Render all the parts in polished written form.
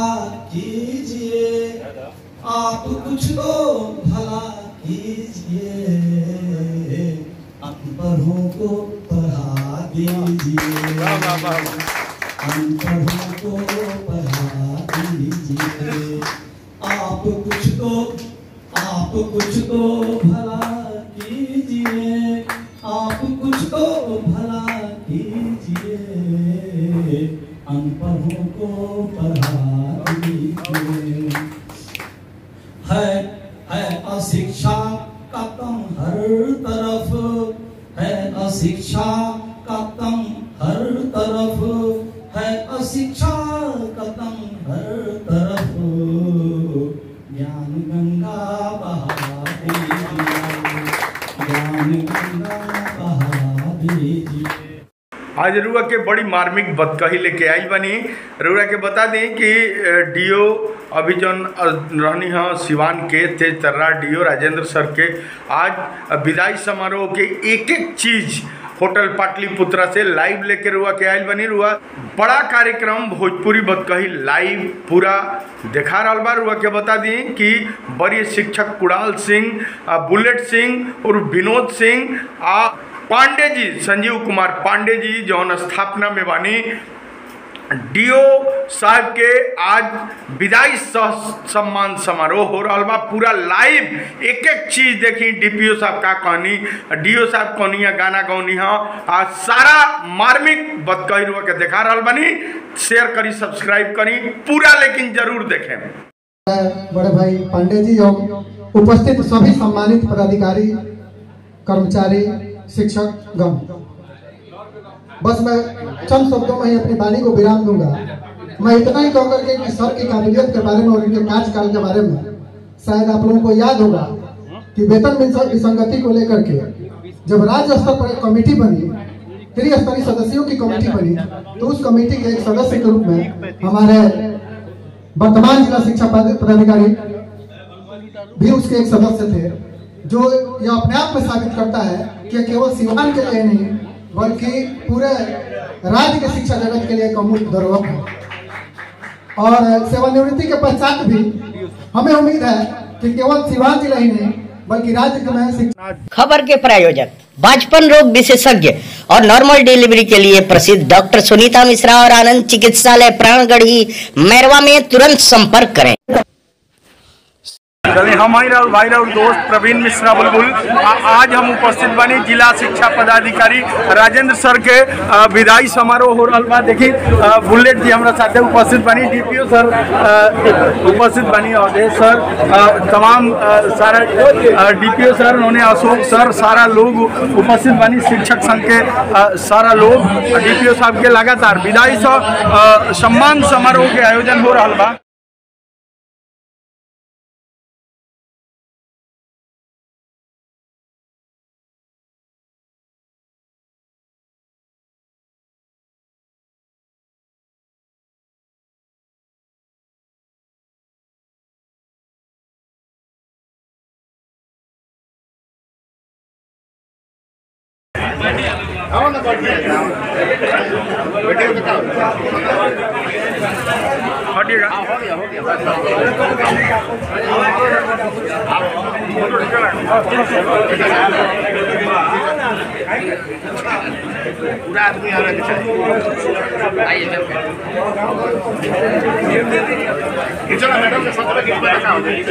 कीजिए आप कुछ तो भला कीजिए, अनपढ़ों को पढ़ा दीजिए, अनपढ़ों को पढ़ा दीजिए, आप कुछ तो भला कीजिए, आप कुछ तो भला कीजिए, अनपढ़ों को पढ़ा दीजिए। है अशिक्षा का कम हर तरफ, है अशिक्षा का कम हर तरफ, है अशिक्षा का कम हर तरफ, ज्ञान गंगा बहा दीजिए, ज्ञान गंगा बहा दीजिए। आज रुआ के बड़ी मार्मिक बतकही लेके आई बनी। रुआ के बता दें कि डीओ अभी जौन रहनी है सिवान के तेज तर्रा डीओ राजेंद्र सर के आज विदाई समारोह के एक एक चीज़ होटल पाटलिपुत्रा से लाइव लेके रुआ के आयल बनी। रुआ बड़ा कार्यक्रम भोजपुरी बतकही लाइव पूरा देखा रहा बा। रुआ के बता दी कि वरीय शिक्षक कुणाल सिंह, बुलेट सिंह और विनोद सिंह पांडे जी, संजीव कुमार पांडे जी जौन स्थापना में बानी डीओ साहब के आज विदाई सम्मान समारोह हो रहा बा। पूरा लाइव एक एक चीज देखी। डीपीओ साहब का कहानी, डीओ साहब कहानी गाना गौनी है, आज सारा मार्मिक बतकही रुआ के देखा रहा बनी। शेयर करी, सब्सक्राइब करी पूरा, लेकिन जरूर देखें। बड़े भाई पांडे जी और उपस्थित सभी सम्मानित पदाधिकारी, कर्मचारी, शिक्षक गण, बस मैं चंद शब्दों में ही अपनी वाणी को विराम दूंगा। मैं इतना ही कहकर के कि सर की काबिलियत के बारे में और इनके कार्यकाल के बारे में शायद आप लोगों को याद होगा कि वेतन विसंगति को लेकर के जब राज्य स्तर पर एक कमेटी बनी, त्रिस्तरीय सदस्यों की कमेटी बनी, तो उस कमेटी के एक सदस्य के रूप में हमारे वर्तमान जिला शिक्षा पदाधिकारी भी उसके एक सदस्य थे, जो यह अपने आप में साबित करता है कि केवल सिवान के लिए नहीं बल्कि पूरे राज्य के शिक्षा जगत के लिए एक अमूल्य धरोहर है। और सेवानिवृत्ति के पश्चात भी हमें उम्मीद है कि केवल सिवान जिला ही नहीं बल्कि राज्य में शिक्षा। खबर के प्रायोजक बाजपन रोग विशेषज्ञ और नॉर्मल डिलीवरी के लिए प्रसिद्ध डॉक्टर सुनीता मिश्रा और आनंद चिकित्सालय प्राणगढ़ी मैरवा में तुरंत संपर्क करें। हमारे भाई और दोस्त प्रवीण मिश्रा बुलबुल आज हम उपस्थित बनी जिला शिक्षा पदाधिकारी राजेंद्र सर के विदाई समारोह हो रहा बा। देखी बुलेट जी हमारा साथे उपस्थित बनी, डीपीओ सर उपस्थित बनी, अवधेश सर, तमाम सारा डीपीओ सर, उन्होंने अशोक सर, सारा लोग उपस्थित बनी, शिक्षक संघ के सारा लोग डीपीओ साहब के लगातार विदाई सम्मान समारोह के आयोजन हो रहा बा। पूरा आदमी आना चाहिए। चलो मैडम के साथ में बैठा हो जाइए।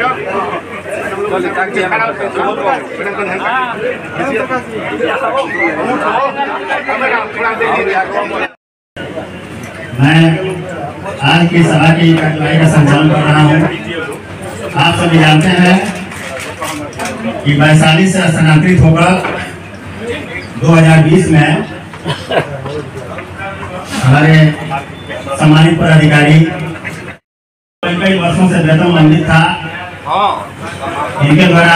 मैं आज की सभा की कार्यवाही का संचालन कर रहा हूँ। आप सभी जानते हैं कि वैशाली से स्थानांतरित होकर 2020 में हमारे सम्मानित पदाधिकारी कई वर्षों से वेतन लंबित था, इनके द्वारा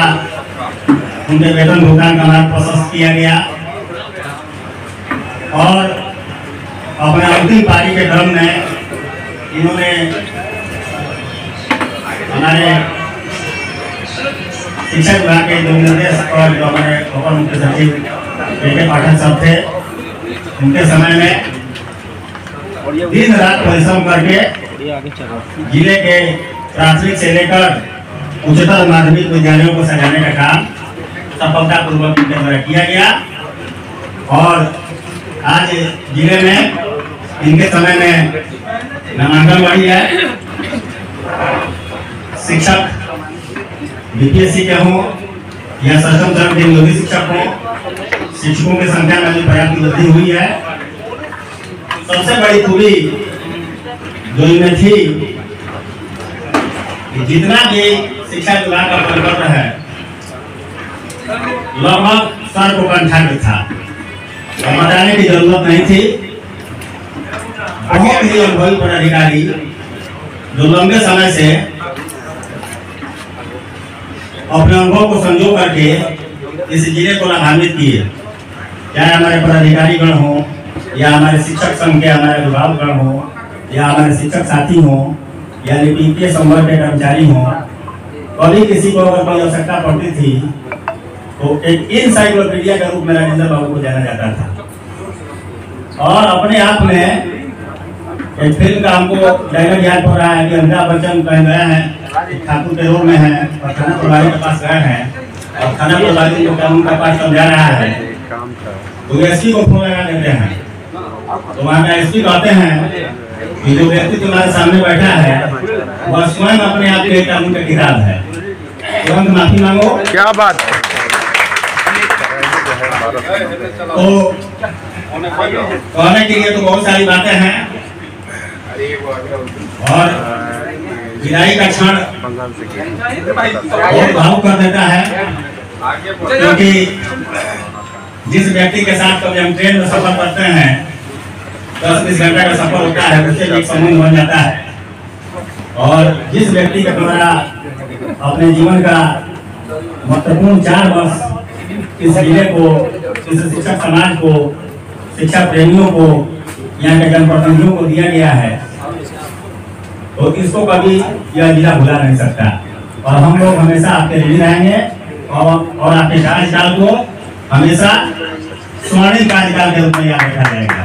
उनके वेतन भुगतान का मार्ग प्रशस्त किया गया और अपने अंतिम पारी के क्रम में इन्होंने हमारे शिक्षा विभाग के जो निर्देश और जो हमारे अपर मुख्य सचिव के पाठक सब थे, उनके समय में दिन रात परिश्रम करके जिले के प्राथमिक से लेकर उच्चतर माध्यमिक विद्यालयों को सजाने का काम सफलतापूर्वक इनके द्वारा किया गया और आज जिले में इनके समय में नामांकन बढ़ी है। शिक्षक बीपीएससी के हों या सक्षम चरण के नियोजित शिक्षक हों, शिक्षकों की संख्या में भी पर्याप्त वृद्धि हुई है। सबसे बड़ी खूबी जो इनमें थी कि जितना भी शिक्षा विभाग का परिपत्र है लगभग सर को कंठाग्र था और बताने की जरूरत नहीं थी। बहुत ही अनुभवी पदाधिकारी जो लंबे समय से अपने अनुभव को संजो करके इस जिले को लाभान्वित किए, चाहे हमारे पदाधिकारी गण हो या हमारे शिक्षक संघ के हमारे अभिभावकगण हो या हमारे शिक्षक साथी हो या लिपिकीय संवर्ग के कर्मचारी हो। कभी किसी को अगर कोई आवश्यकता पड़ती थी तो एक इनसाइक्लोपीडिया के रूप में राजेंद्र बाबू को जाना जाता था। और अपने आप में एक फिल्म का हमको डायलॉग याद पड़ रहा है कि अमिताभ बच्चन कहीं गए हैं, ठाकुर के रोल में है और थाना प्रभारी के पास गए हैं और थाना प्रभारी को कानून का पाठ समझा रहा है तो एसपी को फोन लगा देते हैं तो वहाँ का एसपी कहते हैं कि जो व्यक्ति तुम्हारे सामने बैठा है वह स्वयं अपने आप के कानून का किताब है, तुरंत माफी मांगो। क्या बात। तो कहने के लिए तो बहुत सारी बातें हैं और विदाई का क्षण बहुत भावुक कर देता है, क्योंकि जिस व्यक्ति के साथ कभी हम ट्रेन में सफर करते हैं 10-20 घंटा का सफर होता है उससे एक संबंध बन जाता है और जिस व्यक्ति के द्वारा अपने जीवन का महत्वपूर्ण 4 वर्ष इस जिले को, इस शिक्षक समाज को, शिक्षा प्रेमियों को, यहाँ के जनप्रतिनिधियों को दिया गया है तो इसको कभी यह जिला भुला नहीं सकता और हम लोग हमेशा आपके ऋणी रहेंगे और आपके कार्यकाल को हमेशा स्वर्णिम कार्यकाल के रूप में याद रखा जाएगा।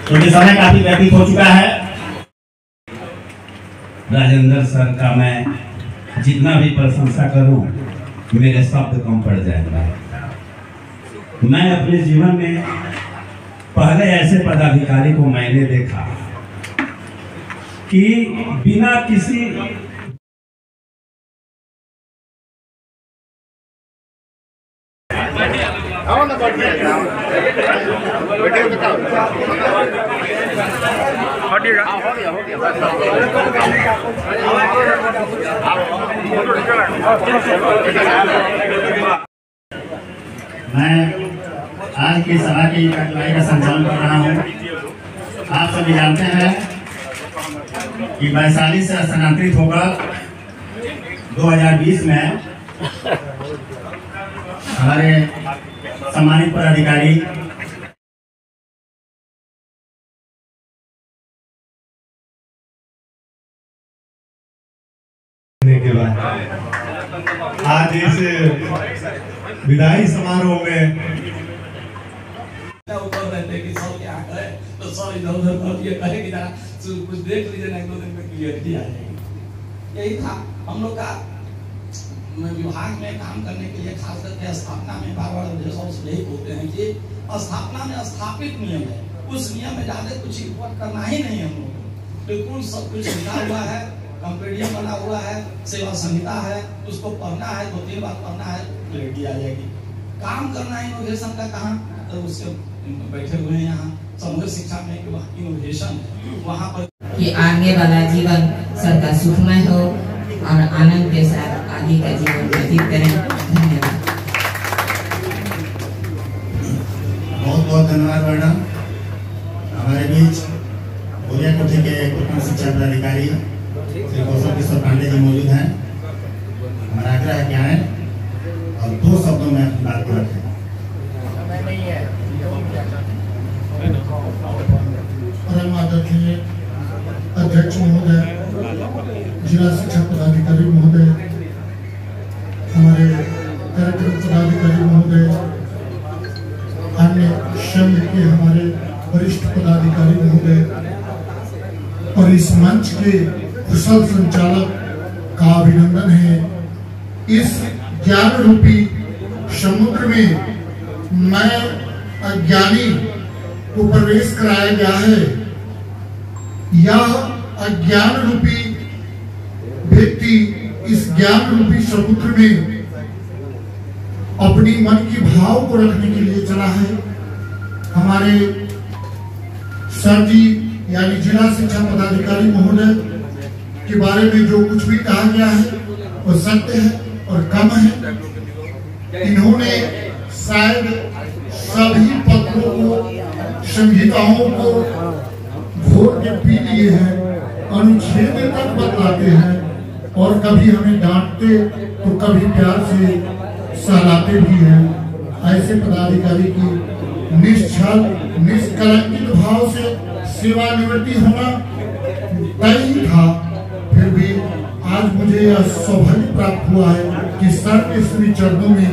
क्योंकि समय काफी व्यतीत हो चुका है। राजेंद्र सर का मैं जितना भी प्रशंसा करूं मेरे शब्द कम पड़ जाएगा। मैं अपने जीवन में पहले ऐसे पदाधिकारी को मैंने देखा कि बिना किसी मैं आज की सभा की कार्यवाही का संचालन कर रहा हूँ। आप सभी जानते हैं कि वैशाली से स्थानांतरित होकर 2020 में हमारे सम्मानित पदाधिकारी के बाद आज इस विदाई समारोह में ऊपर रहते कि सब क्या करे तो सब इधर उधर कर दिए, कहे कि जरा कुछ देख लीजिए ना, 1-2 दिन में क्लियरिटी आ जाएगी। यही था हम लोग का विभाग में काम करने के लिए, खास करके स्थापना में बार-बार यही बोलते हैं कि स्थापना में स्थापित नियम है, उस नियम में ज्यादा कुछ रिपोर्ट करना ही नहीं है। हम लोग को बिल्कुल सब कुछ लिखा हुआ है, कंपेडियम बना हुआ है, सेवा संहिता है, उसको पढ़ना है, 2-3 बार पढ़ना है, क्लियरिटी आ जाएगी। काम करना है इनोवेशन का कहाँ, तो उसके बैठे हुए हैं यहाँ समग्र शिक्षा में इनोवेशन वहाँ पर कि आगे वाला जीवन सबका सुखमय हो और आनंद के साथ आगे का जीवन व्यतीत करें। धन्यवाद। बहुत बहुत धन्यवाद मैडम। हमारे बीच बोरिया कोठी के पूर्व शिक्षा पदाधिकारी श्री कौशल किशोर पांडे जी मौजूद हैं। हमारा आग्रह है कि आए और 2 शब्दों में अपनी बात को रखें। परम आदरणीय अध्यक्ष महोदय, जिला शिक्षा पदाधिकारी महोदय, हमारे कार्यक्रम पदाधिकारी महोदय, अन्य संघ के हमारे वरिष्ठ पदाधिकारी महोदय, मंच के कुशल संचालक का अभिनंदन है। इस ज्ञान रूपी समुद्र में मैं अज्ञानी को प्रवेश कराया गया है। यह अज्ञान रूपी व्यक्ति इस ज्ञान रूपी समुद्र में अपनी मन की भाव को रखने के लिए चला है। हमारे सर जी यानी जिला शिक्षा पदाधिकारी महोदय के बारे में जो कुछ भी कहा गया है वो सत्य है और कम है। इन्होंने शायद सभी पत्रों को संहिताओं को घोर के पी लिए हैं, अनुच्छेद तक बतलाते हैं और कभी हमें डांटते तो कभी प्यार से सहलाते भी हैं। ऐसे पदाधिकारी की निश्चल निष्कलंकित भाव से सेवानिवृत्ति होना तय ही था। फिर भी आज मुझे यह सौभाग्य प्राप्त हुआ है कि सर के श्री चरणों में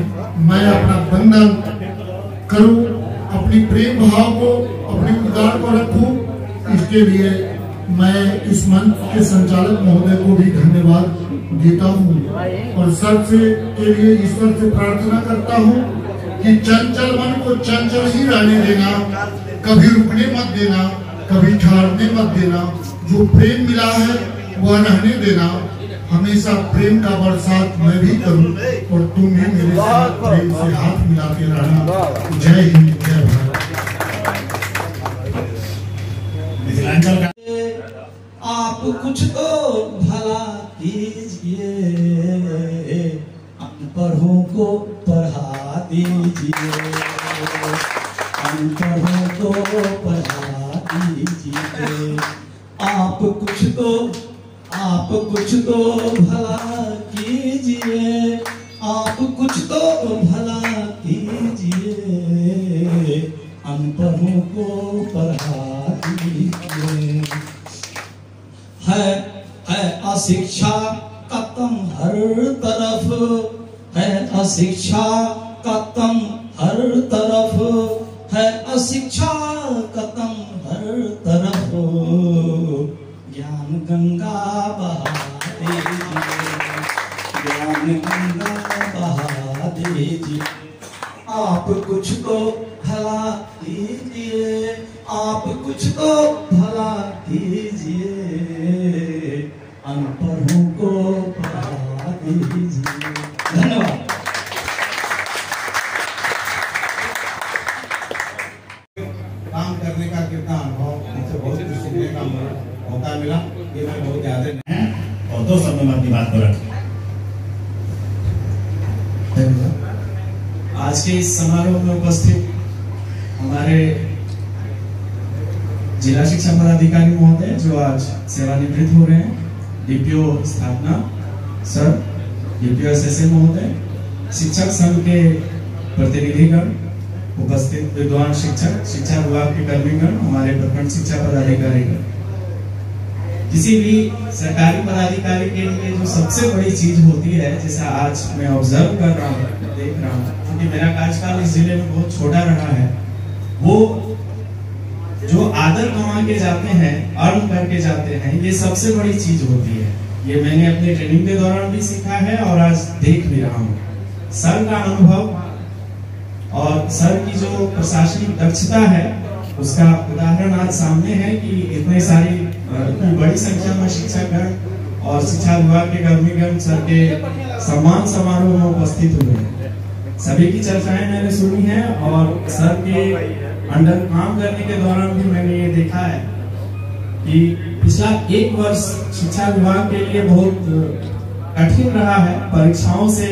मैं अपना वंदन करूं, अपनी प्रेम भाव को, अपने उद्गार को रखूं। इसके लिए मैं इस मंच के संचालक महोदय को भी धन्यवाद देता हूं और सर से के लिए ईश्वर से प्रार्थना करता हूं कि चंचल मन को चंचल ही रहने देना, कभी रुकने मत देना, कभी ठहरने मत देना। जो प्रेम मिला है वह रहने देना। हमेशा प्रेम का बरसात मैं भी करूं और तुम भी मेरे साथ प्रेम से हाथ मिलाते रहना। जय हिंद, जय भारत। आप कुछ तो भला कीजिए, अनपढ़ों को पढ़ा दीजिए, अनपढ़ों को पढ़ा दीजिए। आप कुछ तो भला कीजिए, आप कुछ तो भला कीजिए, अनपढ़ों को पढ़ा दीजिए। है अशिक्षा खत्म हर तरफ, है अशिक्षा खत्म हर तरफ, है अशिक्षा खत्म हर तरफ। ज्ञान गंगा बहा दीजिए, ज्ञान गंगा बहा दीजिए। आप कुछ तो भला कीजिए, आप कुछ तो भला कीजिए, अनपढ़ों को पढ़ा दीजिए। धन्यवाद। काम करने का कितना अनुभव, इनसे बहुत कुछ सीखने का मौका मिला, ये मैं बहुत ज्यादा है। और दो शब्दों में अपनी बात को रखें। आज के इस समारोह में उपस्थित हमारे जिला शिक्षा पदाधिकारी महोदय जो आज सेवानिवृत्त हो रहे हैं, डीपीओ स्थापना सर, डीपीओ एसएसए महोदय, शिक्षक संघ के प्रतिनिधिगण, उपस्थित विद्वान शिक्षक, शिक्षा विभाग के कर्मीगण, हमारे प्रखंड शिक्षा पदाधिकारीगण। किसी भी सरकारी पदाधिकारी के लिए जो सबसे बड़ी चीज होती है, जैसा आज मैं ऑब्जर्व कर रहा हूँ, देख रहा हूँ, क्योंकि मेरा कार्यकाल इस जिले में बहुत छोटा रहा है, वो जो आदर कमा के जाते हैं, अर्न करके जाते हैं, ये सबसे बड़ी चीज होती है। ये मैंने अपने ट्रेनिंग के दौरान भी सीखा है और आज देख भी रहा हूँ। सर का अनुभव और सर की जो प्रशासनिक दक्षता है, उसका उदाहरण आज सामने है कि इतने बड़ी संख्या में शिक्षकगण और शिक्षा विभाग के कर्मीगण सर के सम्मान समारोह में उपस्थित हुए हैं। सभी की चर्चाएं मैंने सुनी है और सर के अंडर काम करने के दौरान भी मैंने ये देखा है कि पिछला एक वर्ष शिक्षा विभाग के लिए बहुत कठिन रहा है, परीक्षाओं से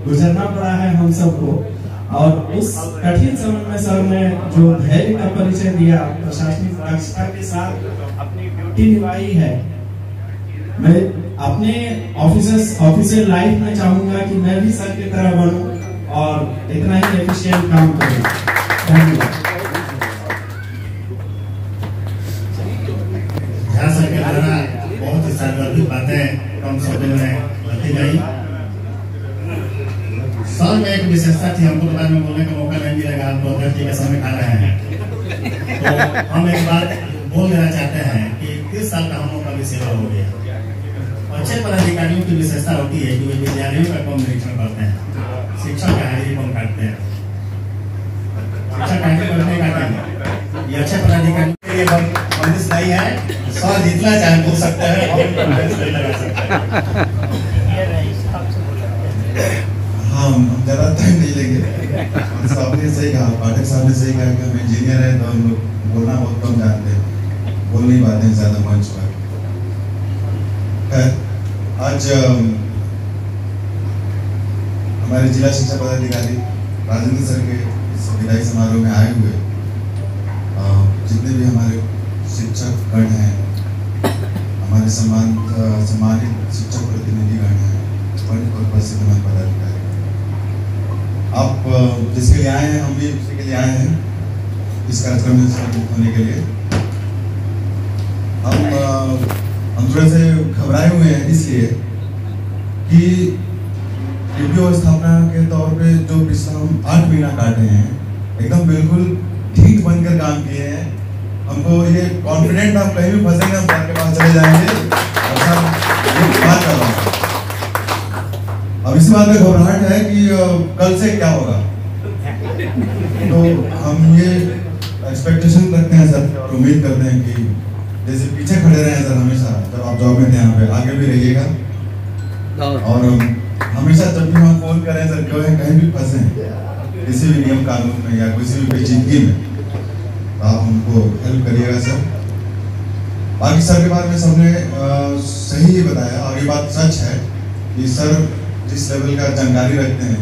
गुजरना पड़ा है हम सबको। और उस कठिन समय में सर ने जो धैर्य का परिचय दिया, प्रशासनिक दक्षता के साथ अपनी ड्यूटी निभाई है। मैं अपने ऑफिसर लाइफ में चाहूंगा कि मैं भी सर की तरह बनूं और इतना ही एफिशिएंट काम करूं। धन्यवाद। सर के द्वारा बहुत ही सार्वजनिक बातें कम शब्दों में रखी गई। सर में एक विशेषता थी, हमको तो बाद में बोलने का मौका नहीं मिलेगा, आप तो अध्यक्ष के समय खा रहे हैं, तो हम एक बार बोल देना चाहते हैं कि 30 साल का हम लोग का की सेवा हो गई। अच्छे पदाधिकारियों की विशेषता होती है कि वे विद्यालयों का कम निरीक्षण करते हैं, शिक्षक का हाजिरी कम काटते हैं। शिक्षक हाजिरी करने का क्या ये अच्छे पदाधिकारियों के लिए बंदिश नहीं है। सर जितना चाहे बोल सकते हैं, लगा सकते हैं। हाँ, हम ज़्यादा टाइम नहीं लेंगे। साहब ने सही कहा, पाठक साहब ने सही कहा कि हम इंजीनियर हैं तो हम लोग बोलना बहुत कम जानते हैं, बोल नहीं पाते हैं ज़्यादा मंच पर। आज हमारे जिला शिक्षा पदाधिकारी राजेंद्र सर के इस विदाई समारोह में आए हुए जितने भी हमारे शिक्षक गण हैं, हमारे सम्मानित शिक्षक प्रतिनिधिगण हैं, उपस्थित पदाधिकारी, आप जिसके लिए आए हैं, हम भी उसी के लिए आए हैं इस कार्यक्रम में शामिल होने के लिए। हम थोड़े से घबराए हुए हैं इसलिए कि डीपीओ स्थापना के तौर पे जो पिछला हम 8 महीना काटे हैं, एकदम बिल्कुल ठीक बनकर काम किए हैं। हमको ये कॉन्फिडेंट, आप कहीं भी फंसेंगे हम सर के पास चले जाएंगे और सर ये बात कर रहा हूँ। अब इसी बात में घबराहट है कि कल से क्या होगा, तो हम ये एक्सपेक्टेशन रखते हैं सर और उम्मीद करते हैं कि जैसे पीछे खड़े रहे हैं सर हमेशा, जब आप जॉब में थे यहाँ पे, आगे भी रहिएगा। और हमेशा जब भी हम फोन करें सर, कहीं भी फंसे किसी भी नियम कानून में या किसी भी पेचीदगी में, तो आप हमको हेल्प करिएगा सर। बाकी सर के बारे में सबने सही ही बताया और ये बात सच है कि सर जिस लेवल का जानकारी रखते हैं,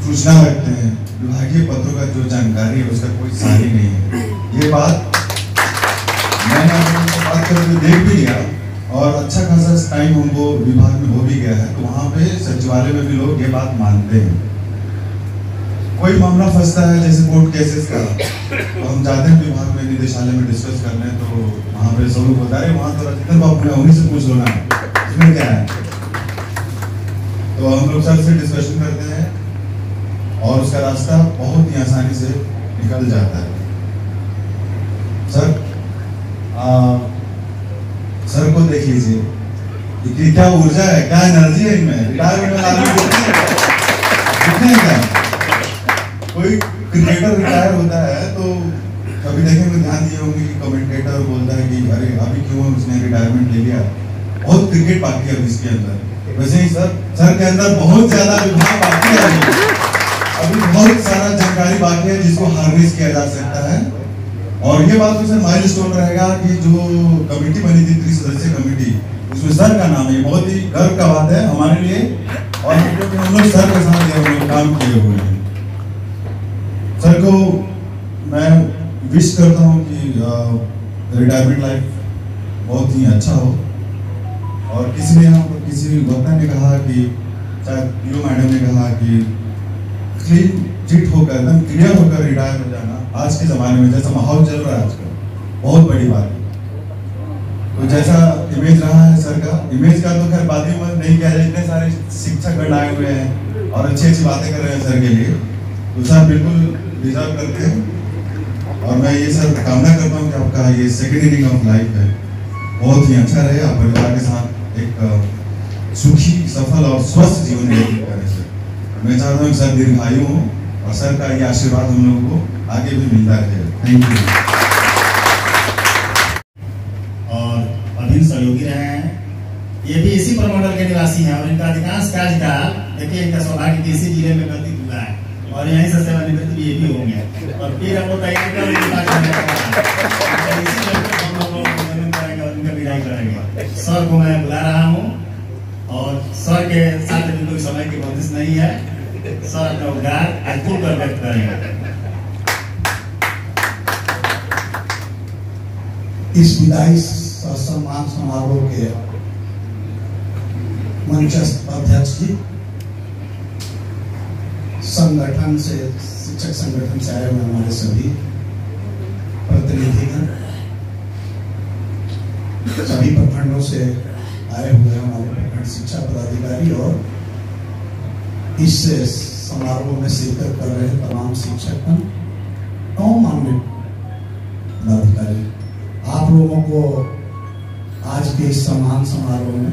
सूचना रखते हैं, विभागीय पत्रों का जो जानकारी है उसका कोई सानी नहीं है। ये बात मैंने आपसे बात करके देख भी लिया और अच्छा खासा टाइम हमको विभाग में हो भी गया है, तो वहाँ पे सचिवालय में भी लोग ये बात मानते हैं। कोई मामला फंसता है जैसे कोर्ट केसेस का, तो हम जाते हैं विभाग में निदेशालय में डिस्कस करने, तो वहाँ पे सब लोग बता रहे वहाँ तो राजेंद्र बाबू ने उन्हीं से पूछ लो ना, इसमें क्या है। तो हम लोग सर से डिस्कशन करते हैं और उसका रास्ता बहुत ही आसानी से निकल जाता है। सर को देख लीजिए कि क्या ऊर्जा है, क्या एनर्जी है इनमें। रिटायरमेंट में आदमी कितने क्या, कोई क्रिकेटर रिटायर होता है तो कभी देखेंगे, ध्यान दिए होंगे कि कमेंटेटर बोलता है कि अरे अभी क्यों उसने रिटायरमेंट ले लिया, बहुत क्रिकेट बाकी है इसके अंदर। वैसे ही सर के अंदर बहुत ज्यादा विभाग बाकी है, अभी बहुत सारा जानकारी बाकी है जिसको हार्नेस किया जा सकता है। और ये बात तो सर माइलस्टोन रहेगा कि जो कमेटी बनी थी 3 सदस्यीय कमेटी, उसमें सर का नाम है, बहुत ही गर्व का बात है हमारे लिए। और हम लोग सर के साथ काम किए हुए हैं। सर को मैं विश करता हूँ कि रिटायरमेंट लाइफ बहुत ही अच्छा हो। और किसी वक्ता ने कहा कि, शायद पीओ मैडम ने कहा कि क्लीन चिट होकर, एकदम क्लियर होकर रिटायर हो जाना आज के ज़माने में जैसा माहौल चल रहा है आजकल, बहुत बड़ी बात है। तो जैसा इमेज रहा है सर का, इमेज का तो खैर बात ही मत नहीं किया जाए, इतने सारे शिक्षक गण आए हुए हैं और अच्छी अच्छी बातें कर रहे हैं सर के लिए, तो सर बिल्कुल डिजर्व करते हैं। और मैं ये सर कामना करता हूँ कि आपका ये सेकेंड इनिंग ऑफ लाइफ है बहुत ही अच्छा रहे, आप परिवार के साथ एक सुखी, सफल और स्वस्थ जीवन व्यतीत करें सर। मैं चाहता हूँ सर दीर्घायु हो और सर का ये आशीर्वाद हम लोगों को आगे भी मिलता रहे। Thank you. और अभिन्न सहयोगी रहे हैं, ये भी इसी प्रमंडल के निवासी हैं और इनका अधिकांश कार्यकाल देखिए, इनका सौभाग्य कि इसी जिले में व्यतीत हुआ है और यहीं से सेवानिवृत्त भी ये भी होंगे और फिर हमको तैयारी कर विदाई करेंगे। सर को मैं बुला रहा हूँ और सर के साथ कोई समय की बंदिश नहीं है, सर अपना उद्गार अद्भुत कर व्यक्त करेंगे। इस विदाई सम्मान समारोह के मंचस्थ अध्यक्ष जी, संगठन से, शिक्षक संगठन से आए हुए हमारे सभी प्रतिनिधिगण, सभी प्रखंडों से आए हुए हमारे प्रखंड शिक्षा पदाधिकारी और इस समारोह में शिरकत कर रहे तमाम शिक्षकगण, माननीय पदाधिकारी, आप लोगों को आज के इस सम्मान समारोह में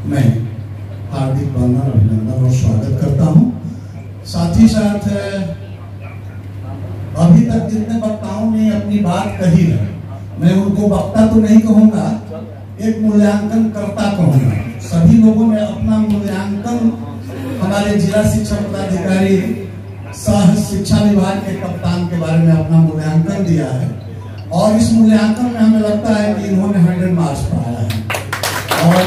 मैं हार्दिक वंदन, अभिनंदन और स्वागत करता हूं। साथ ही साथ अभी तक जितने वक्ताओं ने अपनी बात कही है, मैं उनको वक्ता तो नहीं कहूंगा, एक मूल्यांकन कर्ता कहूंगा। सभी लोगों ने अपना मूल्यांकन हमारे जिला शिक्षा पदाधिकारी सह शिक्षा विभाग के कप्तान के बारे में अपना मूल्यांकन दिया है और इस मूल्यांकन में हमें लगता है कि इन्होंने 100 मार्क्स पाया है। और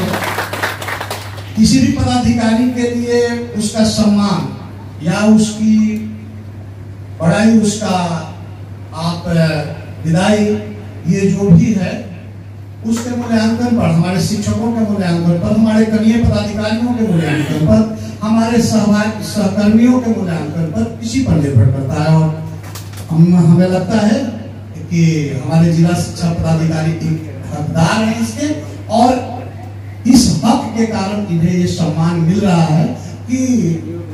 किसी भी पदाधिकारी के लिए उसका सम्मान या उसकी पढ़ाई, उसका आप विदाई, ये जो भी है उसके मूल्यांकन पर, हमारे शिक्षकों के मूल्यांकन पर, हमारे कनीय पदाधिकारियों के मूल्यांकन पर, हमारे सहकर्मियों के मूल्यांकन पर, किसी पर निर्भर करता है। और हमें लगता है कि हमारे जिला शिक्षा पदाधिकारी एक हकदार हैं इसके, और इस हक के कारण इन्हें ये सम्मान मिल रहा है कि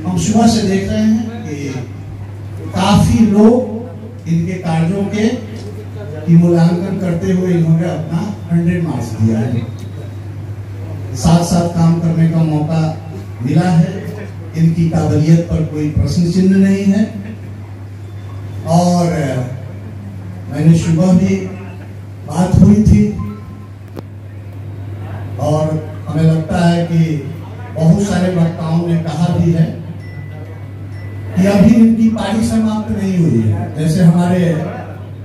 हम सुबह से देख रहे हैं कि काफी लोग इनके कार्यों के मूल्यांकन करते हुए इन्होंने अपना 100 मार्क्स दिया है। साथ साथ काम करने का मौका मिला है, इनकी काबिलियत पर कोई प्रश्न चिन्ह नहीं है। और मैंने सुबह भी बात हुई थी और हमें लगता है कि बहुत सारे वक्ताओं ने कहा भी है कि अभी इनकी पारी समाप्त नहीं हुई है। जैसे हमारे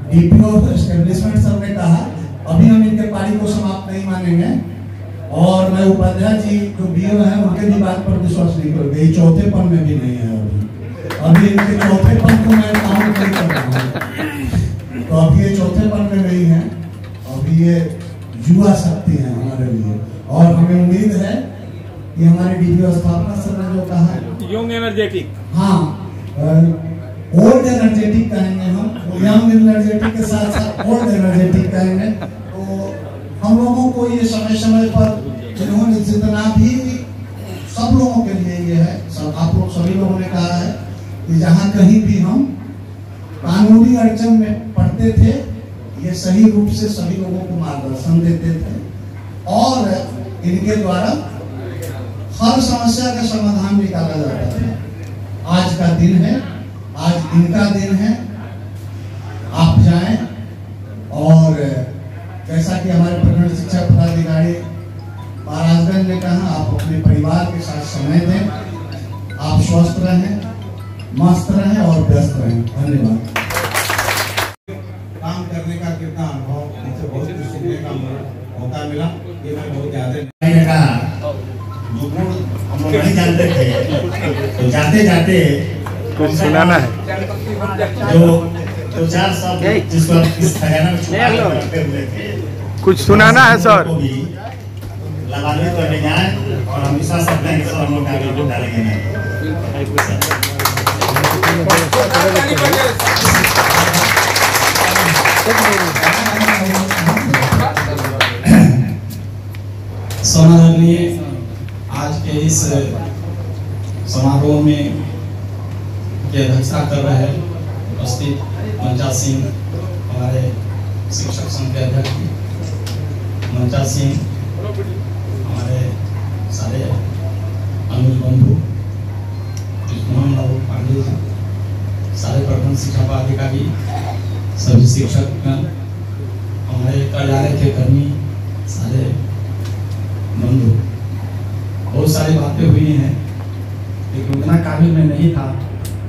डीपीओ एस्टेब्लिशमेंट सर ने कहा, अभी हम इनके पारी को समाप्त नहीं मानेंगे। और मैं उपाध्याय जी जो बीओ हैं उनके भी बात पर विश्वास नहीं करूंगा, चौथेपन में भी नहीं है अभी इनके चौथेपन को मैं काउंट नहीं कर रहा हूँ। तो अभी ये चौथेपन में नहीं है, अभी ये युवा शक्ति है हमारे लिए। और हमें उम्मीद है कि हमारे डीपीओ स्थापना सर ने जो कहा, यंग एनर्जेटिक, हाँ ओल्ड एनर्जेटिक कहेंगे हम, यंग एनर्जेटिक के साथ साथ ओल्ड एनर्जेटिक कहेंगे। तो हम लोगों को ये समय समय पर इन्होंने जितना भी, सब लोगों के लिए ये है, सब आप लोग सभी लोगों ने कहा है कि जहाँ कहीं भी हम कानूनी अड़चन में पड़ते थे, ये सही रूप से सभी लोगों को मार्गदर्शन देते थे और इनके द्वारा हर समस्या का समाधान निकाला जाता था। आज का दिन है, आज इनका दिन है, आप जाएं और जैसा कि हमारे प्रखंड शिक्षा पदाधिकारी महाराजगंज ने कहा, आप अपने परिवार के साथ समय दें, आप स्वस्थ रहें, मस्त रहें और व्यस्त रहें। धन्यवाद। काम करने का कितना अनुभव, मुझसे बहुत कुछ सीखने का मौका मिला, ये मैं बहुत ज्यादा जो गुण हम लोग नहीं जानते थे, तो जाते जाते कुछ सुनाना है जो 4 शब्द जिसको इस खजाना में छुपा के रखे हुए थे, कुछ सुनाना है सर। लाभान्वित करने जाए और हम विश्वास करते हैं कि सर हम लोग आगे वोट डालेंगे नहीं। समादरणीय आज के इस समारोह में की अध्यक्षता कर रहे हैं उपस्थित मंचा सिंह, हमारे शिक्षक संघ के अध्यक्ष मंचा सिंह, हमारे सारे अनुज बंधु, मोहन बाबू पांडे जी, सारे प्रखंड शिक्षा पदाधिकारी, सभी शिक्षक, हमारे कार्यालय के कर्मी, सारे बंधु, बहुत सारी बातें हुई हैं लेकिन उतना काबिल में नहीं था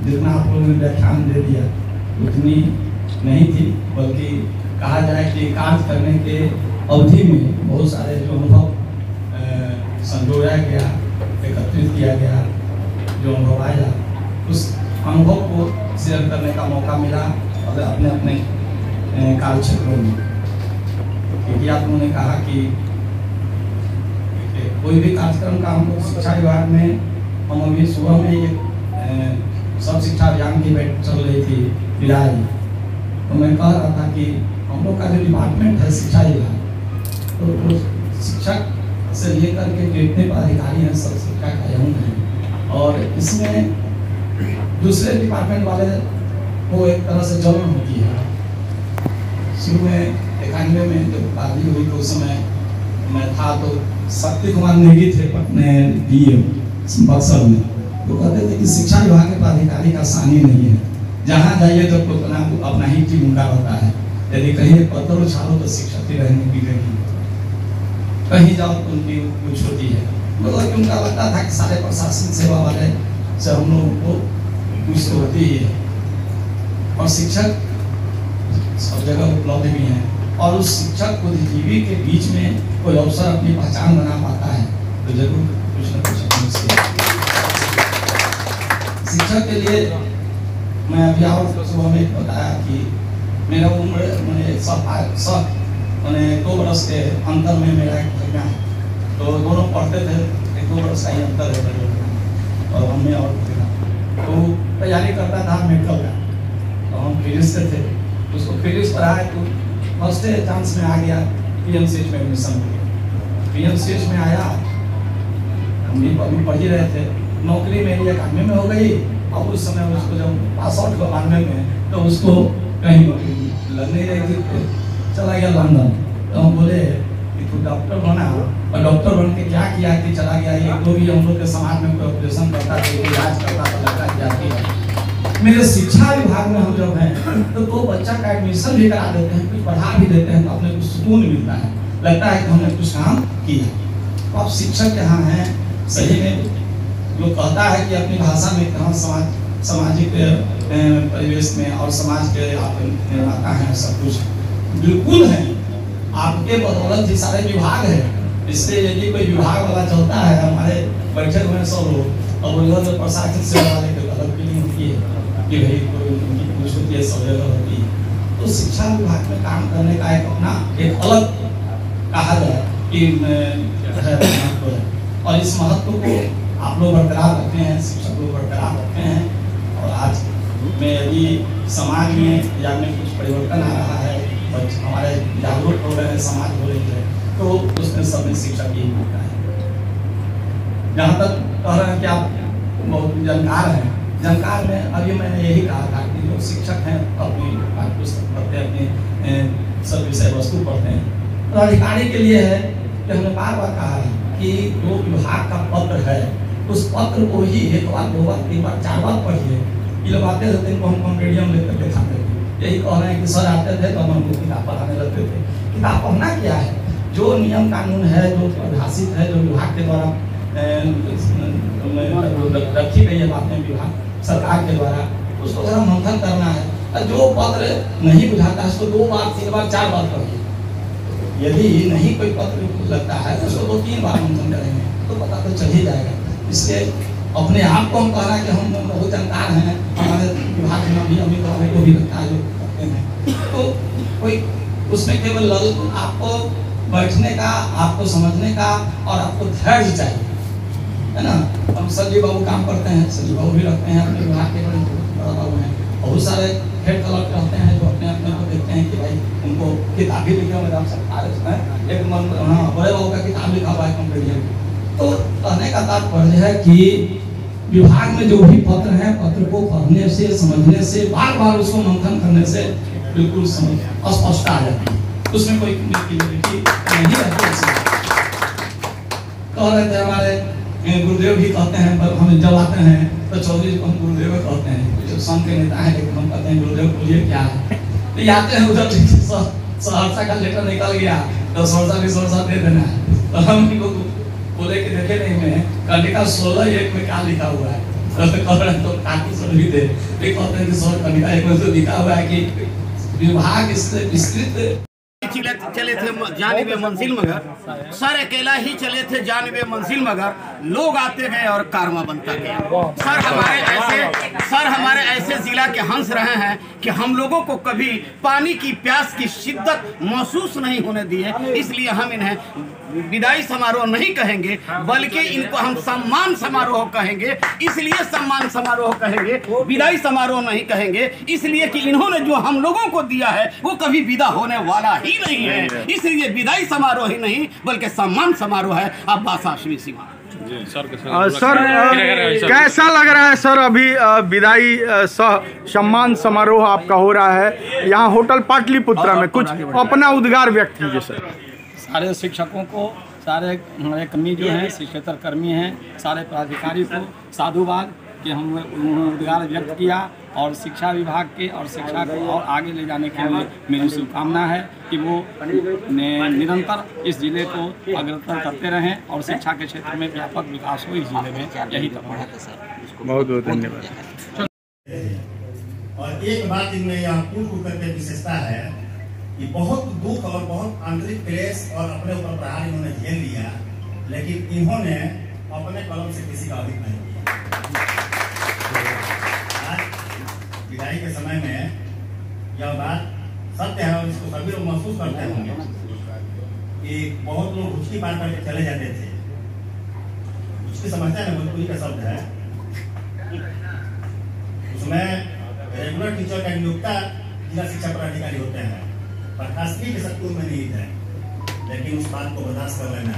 जितना आप लोगों ने व्याख्यान दे दिया, उतनी नहीं थी। बल्कि कहा जाए कि कार्य करने के अवधि में बहुत सारे जो अनुभव संजोया गया, एकत्रित किया गया, जो अनुभव आया, उस अनुभव को शेयर करने का मौका मिला और अपने अपने कार्य क्षेत्रों में। क्योंकि आप लोगों ने कहा कि कोई भी कार्यक्रम का हम लोग शिक्षा विभाग में, हम अभी सुबह में एक सब शिक्षा अभियान की बैठक चल रही थी विदाई, तो मैं कह रहा था कि हम लोग का जो डिपार्टमेंट है शिक्षा विभाग, तो शिक्षक से लेकर के जितने पदाधिकारी हैं सब शिक्षा का यंग है और इसमें दूसरे डिपार्टमेंट वाले को एक तरह से जलन होती है। शुरू में एक 91 में जब शादी हुई तो उस समय मैं था, तो शक्ति कुमार नेगी थे पटने डीएम बक्सर में, वो कहते थे कि शिक्षा विभाग के पदाधिकारी का सानी नहीं है, जहाँ जाइए तो अपना ही टीम उनका होता है, यदि कहीं पत्थर उछालो तो शिक्षक ही रहने की रहेगी, कहीं जाओ तो उनकी कुछ होती है। मतलब कि उनका लगता था कि सारे प्रशासन सेवा वाले से हम लोगों को कुछ तो होती ही है, और शिक्षक सब जगह उपलब्ध भी हैं, और उस शिक्षक बुद्धिजीवी के बीच में कोई अवसर अपनी पहचान बना पाता है तो जरूर कुछ न कुछ अपने से। शिक्षक के लिए मैं अभी और सुबह में बताया कि मेरा उम्र मैंने मैंने 2 बरस के अंतर में मेरा एक भैया है, तो दोनों पढ़ते थे, 1-2 बरस का ही अंतर है और हमें और तो तैयारी करता था मेडिकल का, तो हम फिजिक्स से थे, उसको फिजिक्स पढ़ाए तो फर्स्ट चांस में आ गया, पीएमसीएच में एडमिशन हो गया। पीएमसीएच में आया, हम भी अभी पढ़ ही रहे थे, नौकरी मेरी 91 में हो गई, और उस समय उसको जब पास आउट 92 में तो उसको कहीं लग नहीं रही थी, चला गया लंदन। तो हम बोले कि तू डॉक्टर बना, और डॉक्टर बन के क्या किया कि चला गया, एक दो भी हम लोग के समाज में कोई ऑपरेशन करता था, इलाज करता था, लड़का क्या किया। मेरे शिक्षा विभाग में हम जब हैं तो बच्चा का एडमिशन भी करा देते हैं, कुछ पढ़ा भी देते हैं, तो अपने को सुकून मिलता है, लगता है कि हमने कुछ काम किया। तो आप शिक्षक यहाँ हैं, सही में जो कहता है कि अपनी भाषा में कहाँ सामाजिक परिवेश में और समाज के आप निर्माता हैं, सब कुछ बिल्कुल है, आपके बदौलत ही सारे विभाग है। इससे यदि कोई विभाग वाला चलता है, हमारे बैठे हुए 100 लोग, और उधर प्रशासन सेवा वाले की अलग फीलिंग होती है कि भाई कोई उनकी कुछ होती है, सब जगह होती है। तो शिक्षा विभाग में काम करने का एक अपना एक अलग कहा जाए कि महत्व है, और इस महत्व को आप लोग बरकरार रखते हैं, शिक्षक लोग बरकरार रखते हैं। और आज में यदि समाज में या में कुछ परिवर्तन आ रहा है, हमारे जागरूक हो रहे हैं, समाज हो रही है, तो उसमें सब में शिक्षा की भूमिका है। जहाँ तक कह रहे हैं कि आप बहुत जानकार हैं, जानकार में अभी मैंने यही कहा था कि जो शिक्षक हैं अपनी पाठ्यपुस्तक पढ़ते हैं, अपनी सब विषय वस्तु पढ़ते हैं। तो अधिकारी के लिए है कि हमने बार बार कहा है कि जो विभाग का पत्र है, उस पत्र को ही 1 बार 2 बार 3 बार 4 बार पढ़िए। ये लोग आते थे इनको हम कॉम्पेडियम लेकर के खाते थे, यही कह रहे हैं कि सर आते थे तो हम उनको किताब पढ़ाने लगते थे। किताब पढ़ना क्या है, जो नियम कानून है, जो परिभाषित है, जो विभाग के द्वारा रखी गई है बातें विभाग सरकार के द्वारा, उसको जरा मंथन करना है। और जो पत्र नहीं बुझाता है उसको 2 बार 3 बार 4 बार पढ़िए। यदि नहीं कोई पत्र लगता है तो उसको 2-3 बार मंथन करेंगे तो पता तो चल ही जाएगा। इसलिए अपने आप को हम कह रहा है कि हम बहुत जानकार हैं, हमारे विभाग में भी अभी को भी लगता है जो करते हैं, तो कोई उसमें केवल आपको बैठने का, आपको समझने का और आपको धैर्य चाहिए, है ना। हम संजीव बाबू काम करते हैं, संजीव बाबू भी रखते हैं अपने विभाग के बड़े बाबू हैं, बहुत सारे हेड कलर रहते हैं जो अपने अपने को देखते हैं कि भाई उनको किताब भी लिखे हुए एक बड़े बाबू का किताब लिखा हुआ है कंपेडियम। तो कहने का तात्पर्य है कि विभाग में जो भी पत्र हैं, पत्र को पढ़ने से, समझने से, बार बार उसको मंथन करने से बिल्कुल स्पष्ट आ जाती है, उसमें कोई नहीं रहती। कह रहे थे हमारे गुरुदेव भी कहते हैं, पर हम जब आते हैं तो चौधरी जी को हम गुरुदेव कहते हैं, जो संघ के नेता हैं, लेकिन हम कहते हैं गुरुदेव बोलिए क्या है। तो आते हैं उधर सहरसा का लेटर निकल गया तो सहरसा दे देना है, तो हम इनको बोले कि देखे नहीं मैं कंडिका 16:1 में क्या लिखा हुआ है, तो काफी सब भी थे, कहते हैं कि 16 कंडिका 1 में तो लिखा हुआ है कि विभाग इससे विस्तृत चले थे जानिबे मंजिल मगर, सर अकेला ही चले थे जानिबे मंजिल मगर, लोग आते गए और कारवा बनता गया। सर हमारे ऐसे जिला के हंस रहे हैं कि हम लोगों को कभी पानी की प्यास की शिद्दत महसूस नहीं होने दी है। इसलिए हम इन्हें विदाई समारोह नहीं कहेंगे, बल्कि इनको हम सम्मान समारोह कहेंगे। इसलिए सम्मान समारोह कहेंगे, विदाई समारोह नहीं कहेंगे, इसलिए कि इन्होंने जो हम लोगों को दिया है वो कभी विदा होने वाला ही नहीं है। इसलिए विदाई समारोह ही नहीं बल्कि सम्मान समारोह है। अब्बास हाशमी सिवा। सर कैसा लग रहा है सर? अभी विदाई सम्मान समारोह आपका हो रहा है यहाँ होटल पाटलिपुत्रा में, कुछ अपना उद्गार व्यक्त कीजिए सर। सारे शिक्षकों को, सारे हमारे कर्मी जो हैं, शिक्षकेतर कर्मी हैं, सारे पदाधिकारी को साधुवाद कि हम उन्होंने उद्गार व्यक्त किया और शिक्षा विभाग के और शिक्षा को और आगे ले जाने के लिए मेरी शुभकामना है कि वो निरंतर इस जिले को अग्रसर करते रहें और शिक्षा के क्षेत्र में व्यापक विकास हो इस जिले में, यही कामना है सर। बहुत बहुत धन्यवाद। और एक बात इनमें यहाँ पूर्व करके विशेषता है कि बहुत दुख और बहुत आंतरिक क्लेश और अपने ऊपर प्रहार इन्होंने झेल लिया, लेकिन इन्होंने अपने कलम से किसी का अधिक नहीं किया। विदाई के समय में यह बात सत्य है और इसको सभी लोग महसूस करते होंगे कि बहुत लोग घुचकी पार करके चले जाते थे। घुचकी समझते हैं ना, भोजपुरी का शब्द है। उसमें रेगुलर टीचर का नियुक्ता जिला शिक्षा पदाधिकारी होते हैं, बर्खास्तगी के शक्ति में नहीं है, लेकिन उस बात को बर्दाश्त कर लेना।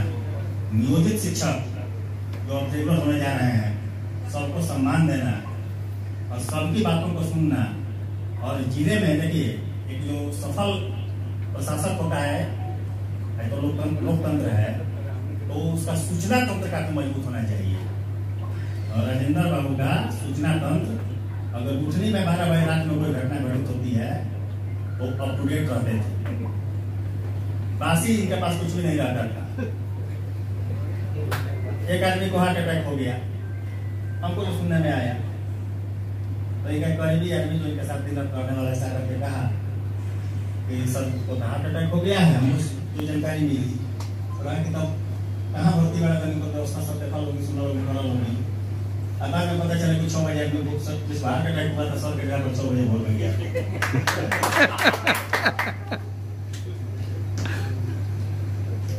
नियोजित शिक्षक जो अब रेगुलर होने जा रहे हैं, सबको सम्मान देना और सबकी बातों को सुनना। और जिले में देखिए एक जो सफल प्रशासक होता है तो लोकतंत्र है, तो उसका सूचना तंत्र का तो मजबूत होना चाहिए। और राजेंद्र बाबू का सूचना तंत्र, अगर उठनी में 12 बजे रात में कोई घटना घटित होती है तो अप टू डेट रहते थे, बासी इनके पास कुछ भी नहीं रहता था। एक आदमी को हार्ट अटैक हो गया, हमको तो सुनने में आया, तो एक करीबी आदमी जो इनके साथ दिन करने वाला ऐसा करके कहा कि सर को हार्ट अटैक हो गया है। हमको जो जानकारी मिली तो कहा कि तब कहाँ भर्ती वाला करने को व्यवस्था सब देखा लोगी, सुना लोगी, करा लोगी। अब बाद में पता चला कि 6 बजे आदमी को जिस हार्ट अटैक हुआ था सर के घर पर 6 बजे भोर में गया।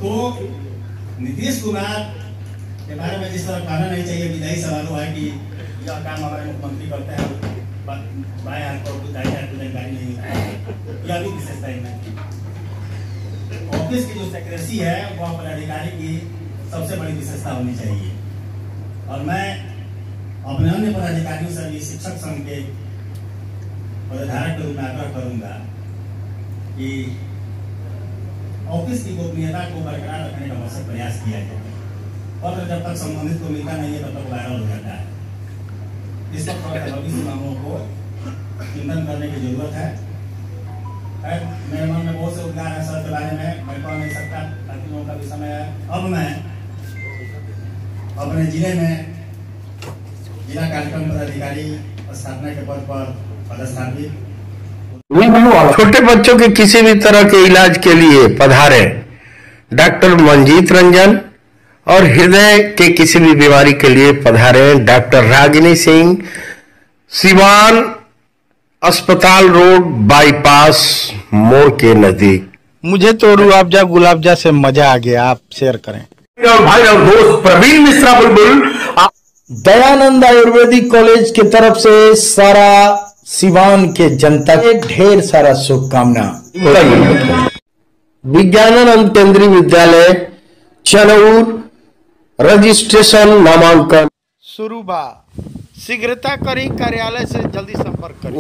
तो नीतीश कुमार के बारे में जिस तरह कहना नहीं चाहिए विदाई समारोह है कि यह काम हमारे मुख्यमंत्री करते हैं, बाएं हाथ को दाएं हाथ को जानकारी नहीं होता है, यह भी विशेषता है। ऑफिस की जो सेक्रेसी है वह पदाधिकारी की सबसे बड़ी विशेषता होनी चाहिए। और मैं अपने अन्य पदाधिकारियों से भी शिक्षक संघ के पदाधिकारी के रूप में आग्रह करूंगा कि ऑफिस की गोपनीयता को बरकरार रखने का भरसक प्रयास किया जाए। पत्र जब तक संबंधित को मिलता नहीं है तब तक वायरल हो जाता है। इस वक्त भविष्य मामलों को चिंतन करने की जरूरत है। मेरे मन में बहुत से उद्गार है सर के बारे में, मैं कह नहीं सकता ताकि लोगों का भी समय है। अब मैं अपने जिले में जिला कार्यक्रम पदाधिकारी स्थापना के पद पर पदस्थापित। छोटे बच्चों के किसी भी तरह के इलाज के लिए पधारे डॉक्टर मंजीत रंजन और हृदय के किसी भी बीमारी के लिए पधारे डॉक्टर रागिनी सिंह, सिवान अस्पताल रोड बाईपास मोड़ के नजदीक। मुझे तो रूअफ़ज़ा गुलाबजा से मजा आ गया, आप शेयर करें। और भाई और दोस्त प्रवीण मिश्रा बुलबुल, दयानंद आयुर्वेदिक कॉलेज की तरफ से सारा सिवान के जनता के ढेर सारा शुभकामना। विज्ञानानंद केंद्रीय विद्यालय चनौर रजिस्ट्रेशन नामांकन शुरू बा। शीघ्रता करी, कार्यालय से जल्दी संपर्क करें।